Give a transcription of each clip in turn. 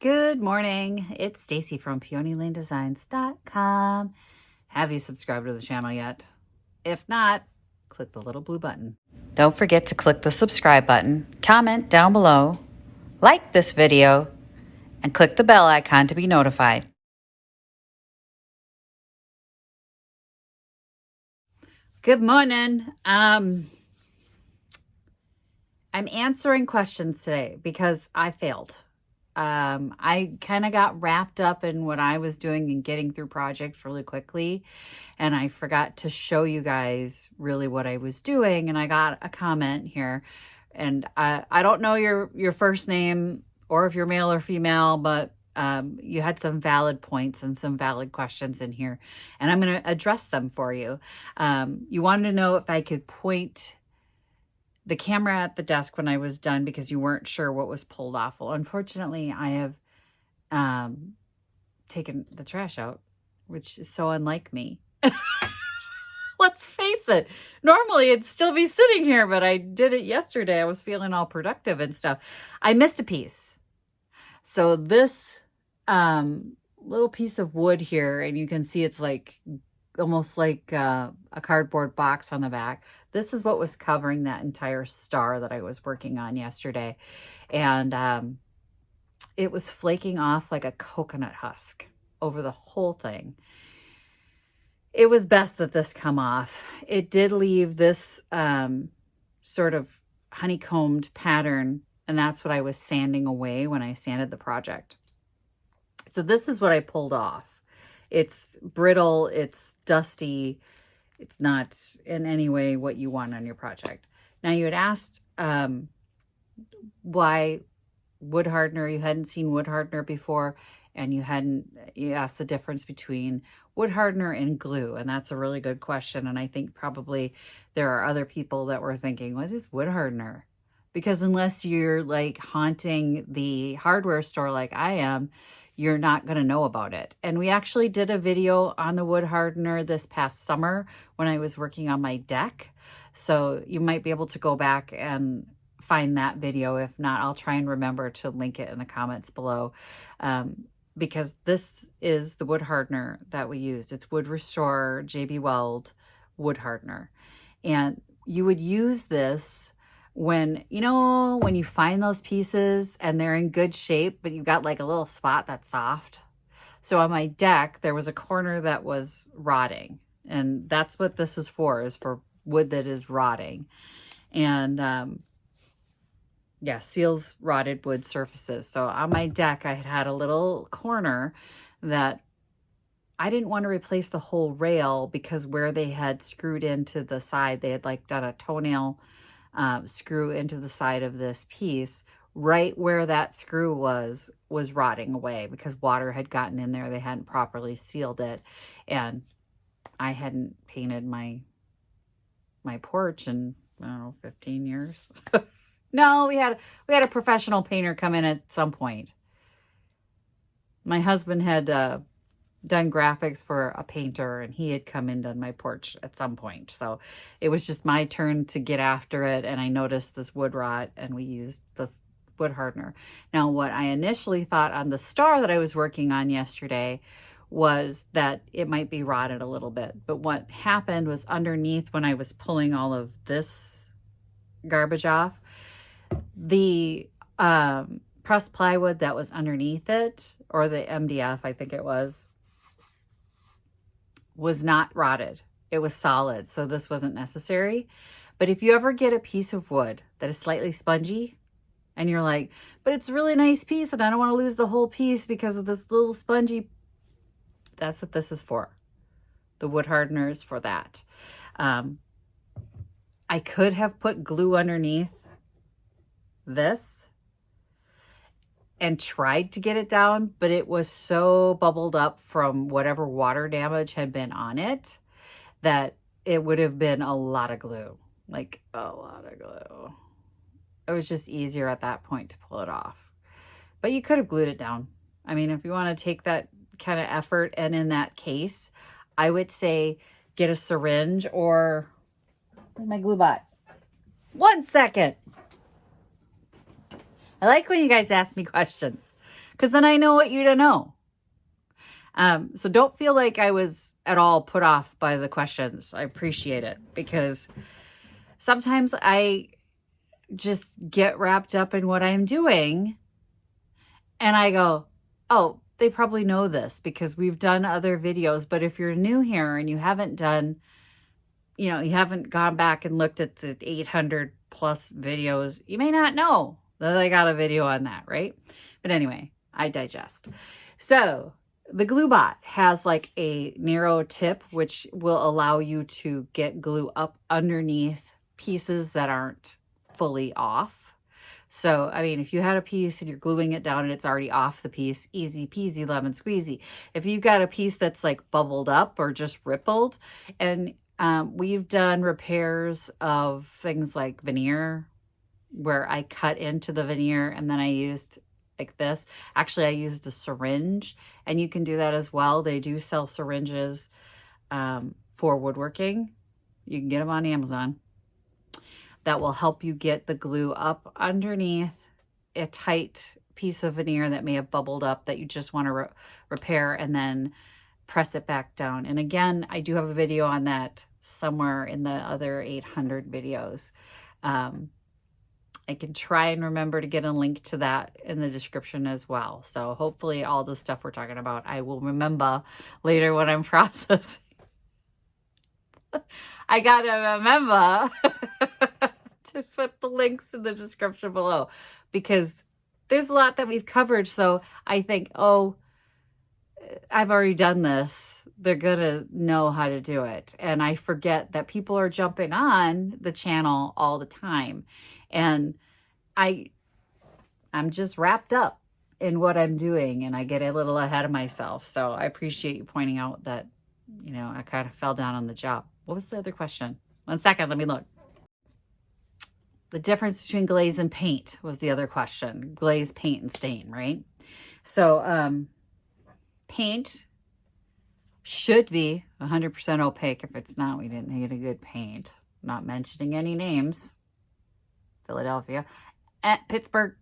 Good morning. It's Stacy from PeonyLaneDesigns.com. Have you subscribed to the channel yet? If not, click the little blue button. Don't forget to click the subscribe button, comment down below, like this video, and click the bell icon to be notified. Good morning. I'm answering questions today because I failed. I kind of got wrapped up in what I was doing and getting through projects really quickly. And I forgot to show you guys really what I was doing. And I got a comment here. And I don't know your first name or if you're male or female, but you had some valid points and some valid questions in here. And I'm going to address them for you. You wanted to know if I could point the camera at the desk when I was done because you weren't sure what was pulled off. Well, unfortunately, I have taken the trash out, which is so unlike me. Let's face it. Normally, it'd still be sitting here, but I did it yesterday. I was feeling all productive and stuff. I missed a piece. So this little piece of wood here, and you can see it's like almost like a cardboard box on the back. This is what was covering that entire star that I was working on yesterday. And it was flaking off like a coconut husk over the whole thing. It was best that this come off. It did leave this sort of honeycombed pattern, and that's what I was sanding away when I sanded the project. So this is what I pulled off. It's brittle, it's dusty, it's not in any way what you want on your project. Now, you had asked why wood hardener. You hadn't seen wood hardener before, and you asked the difference between wood hardener and glue, and that's a really good question. And I think probably there are other people that were thinking, what is wood hardener? Because unless you're like haunting the hardware store like I am, you're not going to know about it. And we actually did a video on the wood hardener this past summer when I was working on my deck. So you might be able to go back and find that video. If not, I'll try and remember to link it in the comments below. Because this is the wood hardener that we used. It's Wood Restore JB Weld wood hardener. And you would use this when, when you find those pieces and they're in good shape, but you've got like a little spot that's soft. So on my deck, there was a corner that was rotting. And that's what this is for wood that is rotting. And yeah, seals rotted wood surfaces. So on my deck, I had a little corner that I didn't want to replace the whole rail because where they had screwed into the side, they had like done a toenail screw into the side of this piece. Right where that screw was rotting away because water had gotten in there. They hadn't properly sealed it. And I hadn't painted my porch in, I don't know, 15 years. No, we had a professional painter come in at some point. My husband had done graphics for a painter, and he had come in and done my porch at some point. So it was just my turn to get after it, and I noticed this wood rot, and we used this wood hardener. Now, what I initially thought on the star that I was working on yesterday was that it might be rotted a little bit. But what happened was underneath, when I was pulling all of this garbage off, the pressed plywood that was underneath it, or the MDF, I think it was not rotted. It was solid, so this wasn't necessary. But if you ever get a piece of wood that is slightly spongy, and you're like, but it's a really nice piece, and I don't want to lose the whole piece because of this little spongy, that's what this is for. The wood hardener is for that. I could have put glue underneath this and tried to get it down, but it was so bubbled up from whatever water damage had been on it that it would have been a lot of glue, like a lot of glue. It was just easier at that point to pull it off. But you could have glued it down. I mean, if you want to take that kind of effort, and in that case, I would say get a syringe or my glue bot. 1 second. I like when you guys ask me questions because then I know what you to know. So don't feel like I was at all put off by the questions. I appreciate it, because sometimes I just get wrapped up in what I'm doing and I go, oh, they probably know this because we've done other videos. But if you're new here and you haven't done, you haven't gone back and looked at the 800 plus videos, you may not know that I got a video on that, right? But anyway, I digest. So the glue bot has like a narrow tip, which will allow you to get glue up underneath pieces that aren't fully off. So, I mean, if you had a piece and you're gluing it down and it's already off the piece, easy peasy lemon squeezy. If you've got a piece that's like bubbled up or just rippled, and we've done repairs of things like veneer, where I cut into the veneer and then I used like this. Actually, I used a syringe, and you can do that as well. They do sell syringes for woodworking. You can get them on Amazon. That will help you get the glue up underneath a tight piece of veneer that may have bubbled up that you just want to repair, and then press it back down. And again, I do have a video on that somewhere in the other 800 videos. I can try and remember to get a link to that in the description as well. So hopefully all the stuff we're talking about, I will remember later when I'm processing. I gotta remember to put the links in the description below, because there's a lot that we've covered. So I think, oh, I've already done this. They're gonna know how to do it. And I forget that people are jumping on the channel all the time. And I'm just wrapped up in what I'm doing, and I get a little ahead of myself. So I appreciate you pointing out that, I kind of fell down on the job. What was the other question? 1 second, let me look. The difference between glaze and paint was the other question. Glaze, paint, and stain, right? So paint should be 100% opaque. If it's not, we didn't get a good paint. Not mentioning any names. Philadelphia, at Pittsburgh.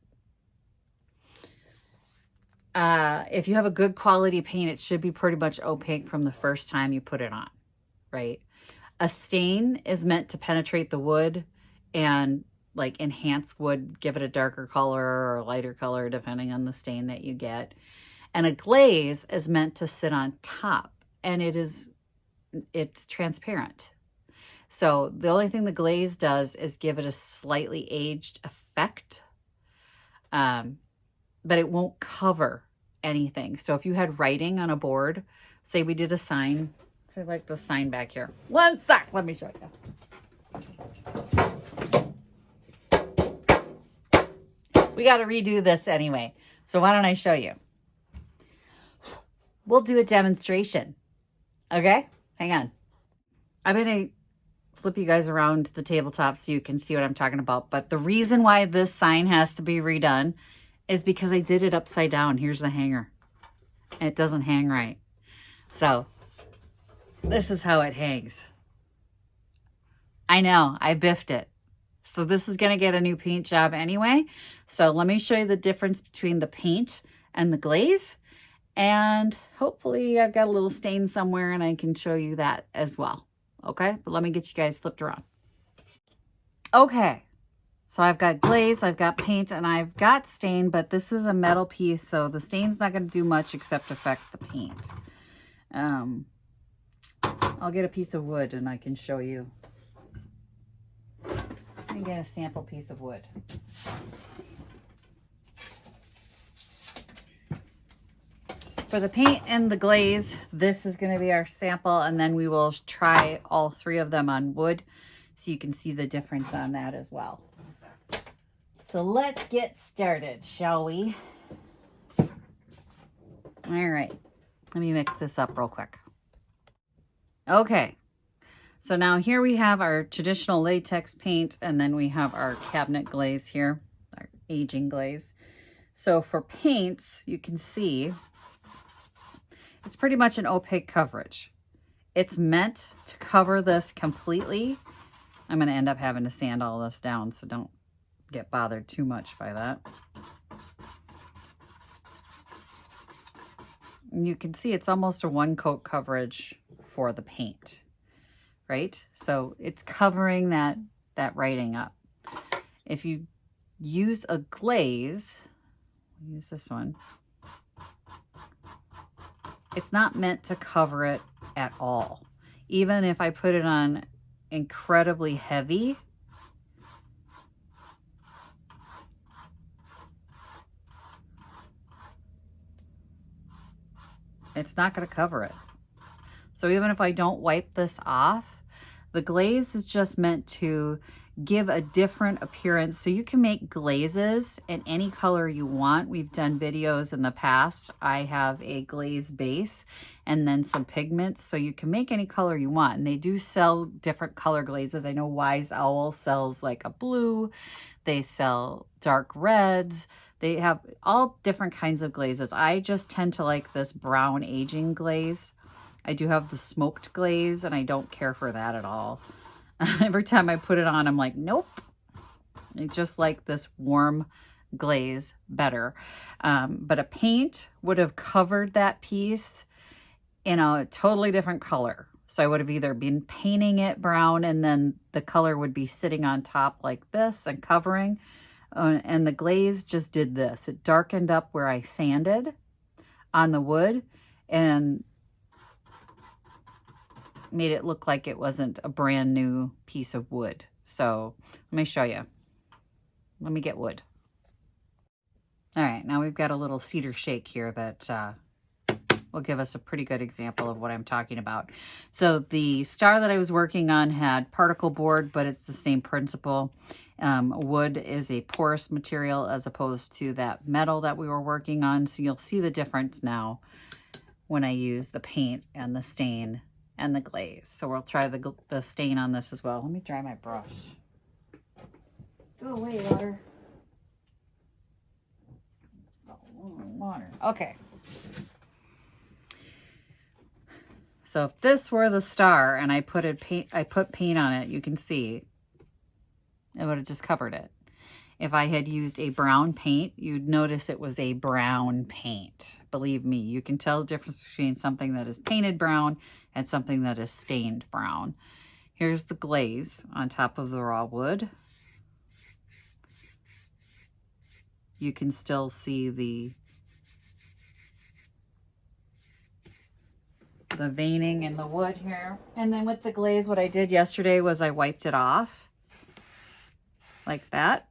If you have a good quality paint, it should be pretty much opaque from the first time you put it on, right? A stain is meant to penetrate the wood and like enhance wood, give it a darker color or a lighter color, depending on the stain that you get. And a glaze is meant to sit on top, and it's transparent. So the only thing the glaze does is give it a slightly aged effect, but it won't cover anything. So if you had writing on a board, say we did a sign, say like the sign back here. 1 sec, let me show you. We got to redo this anyway. So why don't I show you? We'll do a demonstration. Okay, hang on. I'm going to flip you guys around the tabletop so you can see what I'm talking about. But the reason why this sign has to be redone is because I did it upside down. Here's the hanger. And it doesn't hang right. So this is how it hangs. I know, I biffed it. So this is going to get a new paint job anyway. So let me show you the difference between the paint and the glaze. And hopefully I've got a little stain somewhere and I can show you that as well. Okay, but let me get you guys flipped around. Okay, so I've got glaze, I've got paint, and I've got stain, but this is a metal piece, so the stain's not going to do much except affect the paint. I'll get a piece of wood and I can show you. Let me get a sample piece of wood. For the paint and the glaze, this is going to be our sample, and then we will try all three of them on wood so you can see the difference on that as well. So let's get started, shall we? All right, let me mix this up real quick. Okay, so now here we have our traditional latex paint, and then we have our cabinet glaze here, our aging glaze. So for paints, you can see it's pretty much an opaque coverage. It's meant to cover this completely. I'm going to end up having to sand all this down, so don't get bothered too much by that. And you can see it's almost a one coat coverage for the paint, right? So it's covering that writing up. If you use a glaze, use this one, it's not meant to cover it at all. Even if I put it on incredibly heavy, it's not going to cover it. So even if I don't wipe this off, the glaze is just meant to give a different appearance. So you can make glazes in any color you want. We've done videos in the past. I have a glaze base and then some pigments. So you can make any color you want. And they do sell different color glazes. I know Wise Owl sells like a blue. They sell dark reds. They have all different kinds of glazes. I just tend to like this brown aging glaze. I do have the smoked glaze and I don't care for that at all. Every time I put it on, I'm like, nope. I just like this warm glaze better. But a paint would have covered that piece in a totally different color. So I would have either been painting it brown and then the color would be sitting on top like this and covering. And the glaze just did this. It darkened up where I sanded on the wood and made it look like it wasn't a brand new piece of wood. So let me show you. Let me get wood. All right, now we've got a little cedar shake here that will give us a pretty good example of what I'm talking about. So the star that I was working on had particle board, but it's the same principle. Wood is a porous material as opposed to that metal that we were working on. So you'll see the difference now when I use the paint and the stain and the glaze. So we'll try the stain on this as well. Let me dry my brush. Go away, water. Oh, water. Okay. So if this were the star and I put paint on it, you can see it would have just covered it. If I had used a brown paint, you'd notice it was a brown paint. Believe me, you can tell the difference between something that is painted brown and something that is stained brown. Here's the glaze on top of the raw wood. You can still see the veining in the wood here. And then with the glaze, what I did yesterday was I wiped it off like that.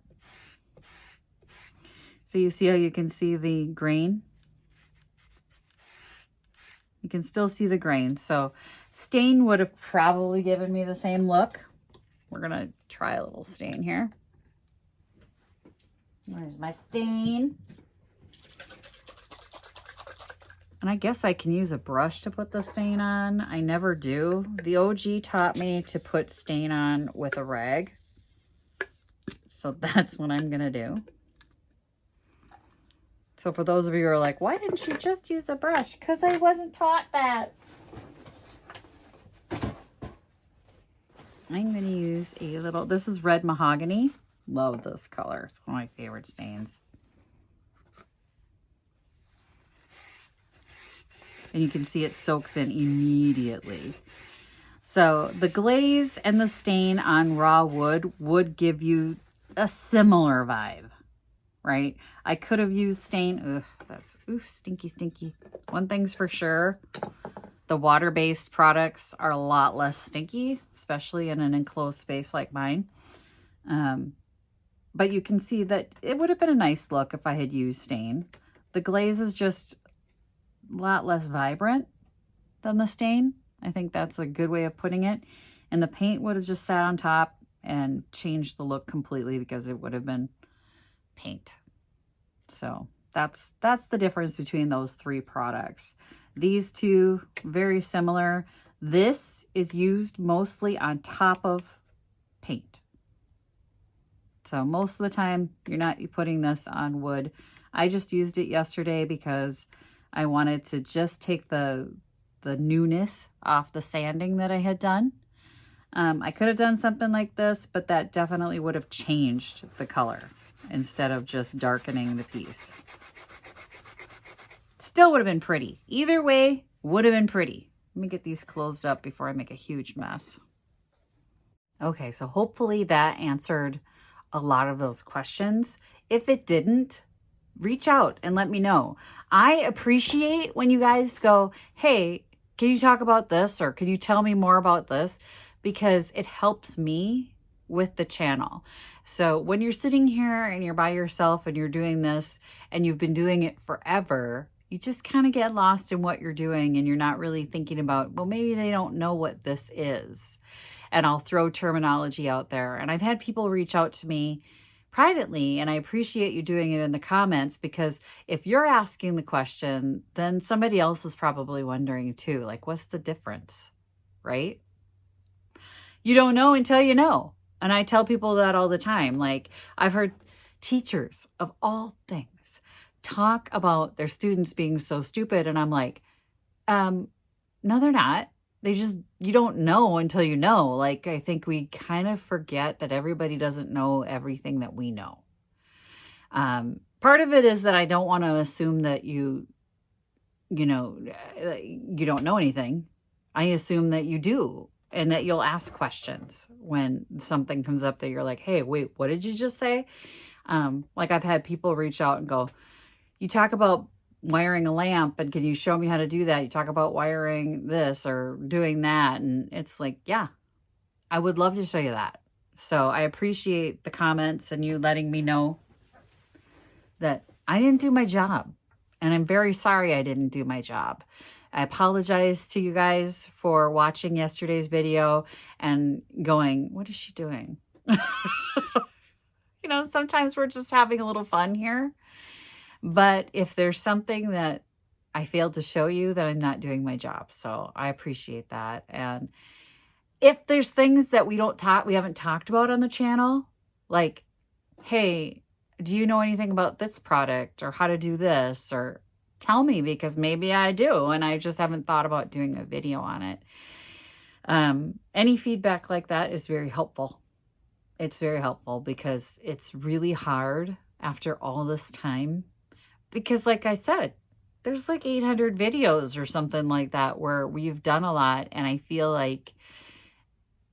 So you see how you can see the grain? You can still see the grain. So stain would have probably given me the same look. We're gonna try a little stain here. Where's my stain? And I guess I can use a brush to put the stain on. I never do. The OG taught me to put stain on with a rag. So that's what I'm gonna do. So for those of you who are like, why didn't you just use a brush? Because I wasn't taught that. I'm going to use a little, this is red mahogany. Love this color. It's one of my favorite stains. And you can see it soaks in immediately. So the glaze and the stain on raw wood would give you a similar vibe. Right? I could have used stain. Ugh, that's stinky, stinky. One thing's for sure. The water-based products are a lot less stinky, especially in an enclosed space like mine. But you can see that it would have been a nice look if I had used stain. The glaze is just a lot less vibrant than the stain. I think that's a good way of putting it. And the paint would have just sat on top and changed the look completely because it would have been paint. So that's the difference between those three products. These two, very similar. This is used mostly on top of paint. So most of the time you're not putting this on wood. I just used it yesterday because I wanted to just take the newness off the sanding that I had done. I could have done something like this, but that definitely would have changed the color instead of just darkening the piece. It's Still would have been pretty. Either way, would have been pretty. Let me get these closed up before I make a huge mess. Okay, so hopefully that answered a lot of those questions. If it didn't, reach out and let me know. I appreciate when you guys go, hey, can you talk about this? Or can you tell me more about this? Because it helps me with the channel. So when you're sitting here and you're by yourself and you're doing this and you've been doing it forever, you just kind of get lost in what you're doing and you're not really thinking about, well, maybe they don't know what this is. And I'll throw terminology out there. And I've had people reach out to me privately, and I appreciate you doing it in the comments, because if you're asking the question, then somebody else is probably wondering too, like, what's the difference, right? You don't know until you know. And I tell people that all the time. Like, I've heard teachers of all things talk about their students being so stupid. And I'm like, no, they're not. You don't know until you know. Like, I think we kind of forget that everybody doesn't know everything that we know. Part of it is that I don't want to assume that you don't know anything. I assume that you do, and that you'll ask questions when something comes up that you're like, hey, wait, what did you just say? Like, I've had people reach out and go, you talk about wiring a lamp, and can you show me how to do that? You talk about wiring this or doing that. And it's like, yeah, I would love to show you that. So I appreciate the comments and you letting me know that I didn't do my job. And I'm very sorry I didn't do my job. I apologize to you guys for watching yesterday's video and going, what is she doing? Sometimes we're just having a little fun here. But if there's something that I failed to show you, then I'm not doing my job. So I appreciate that. And if there's things that we haven't talked about on the channel, like, hey, do you know anything about this product or how to do this? Or tell me, because maybe I do, and I just haven't thought about doing a video on it. Any feedback like that is very helpful. It's very helpful because it's really hard after all this time. Because like I said, there's like 800 videos or something like that where we've done a lot. And I feel like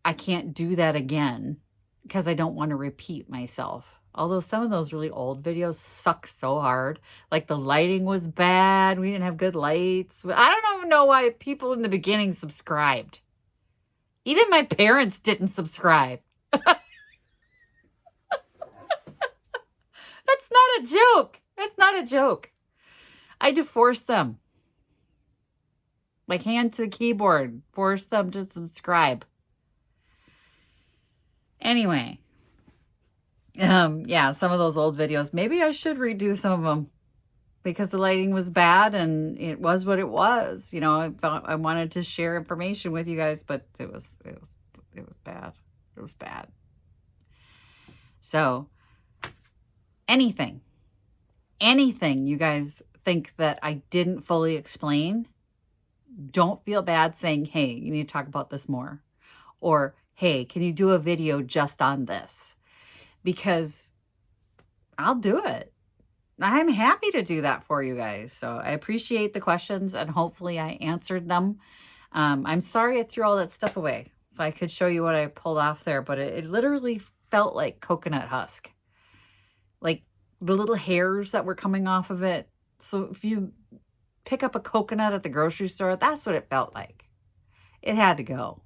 I can't do that again because I don't want to repeat myself. Although some of those really old videos suck so hard. Like, the lighting was bad. We didn't have good lights. I don't even know why people in the beginning subscribed. Even my parents didn't subscribe. That's not a joke. That's not a joke. I had to force them. Like, hand to the keyboard. Force them to subscribe. Anyway. Yeah, some of those old videos, maybe I should redo some of them because the lighting was bad and it was what it was. I wanted to share information with you guys, but it was bad. It was bad. So anything you guys think that I didn't fully explain, don't feel bad saying, hey, you need to talk about this more. Or, hey, can you do a video just on this? Because I'll do it. I'm happy to do that for you guys. So I appreciate the questions and hopefully I answered them. I'm sorry I threw all that stuff away. So I could show you what I pulled off there, but it literally felt like coconut husk. Like the little hairs that were coming off of it. So if you pick up a coconut at the grocery store, that's what it felt like. It had to go.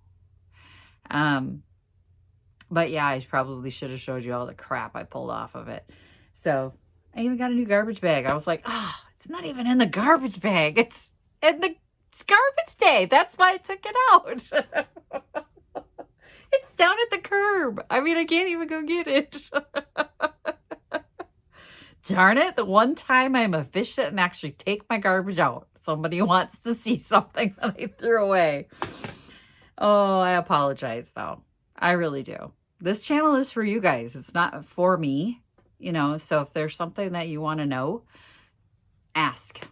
But yeah, I probably should have showed you all the crap I pulled off of it. So I even got a new garbage bag. I was like, it's not even in the garbage bag. It's garbage day. That's why I took it out. It's down at the curb. I mean, I can't even go get it. Darn it. The one time I'm efficient and actually take my garbage out. Somebody wants to see something that I threw away. Oh, I apologize though. I really do. This channel is for you guys. It's not for me, so if there's something that you want to know, ask.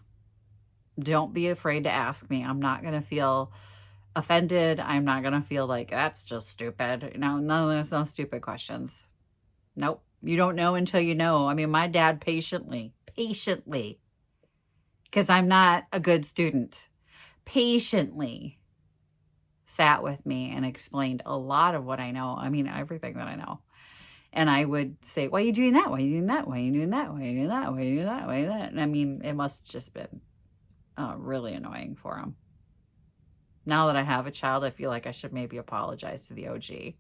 Don't be afraid to ask me. I'm not going to feel offended. I'm not going to feel like that's just stupid. No, there's no stupid questions. Nope. You don't know until you know. I mean, my dad patiently because I'm not a good student, patiently sat with me and explained a lot of what I know. I mean, everything that I know. And I would say, why are you doing that? Why are you doing that? Why are you doing that? Why are you doing that? Why are you doing that? Why are you doing that? And I mean, it must have just been really annoying for him. Now that I have a child, I feel like I should maybe apologize to the OG.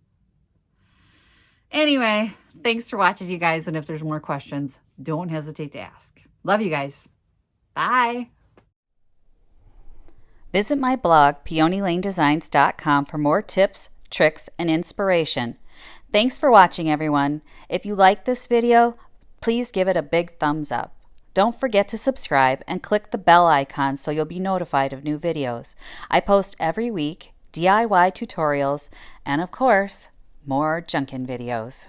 Anyway, thanks for watching, you guys. And if there's more questions, don't hesitate to ask. Love you guys. Bye. Visit my blog, peonylanedesigns.com, for more tips, tricks, and inspiration. Thanks for watching, everyone. If you like this video, please give it a big thumbs up. Don't forget to subscribe and click the bell icon so you'll be notified of new videos. I post every week DIY tutorials and, of course, more junkin' videos.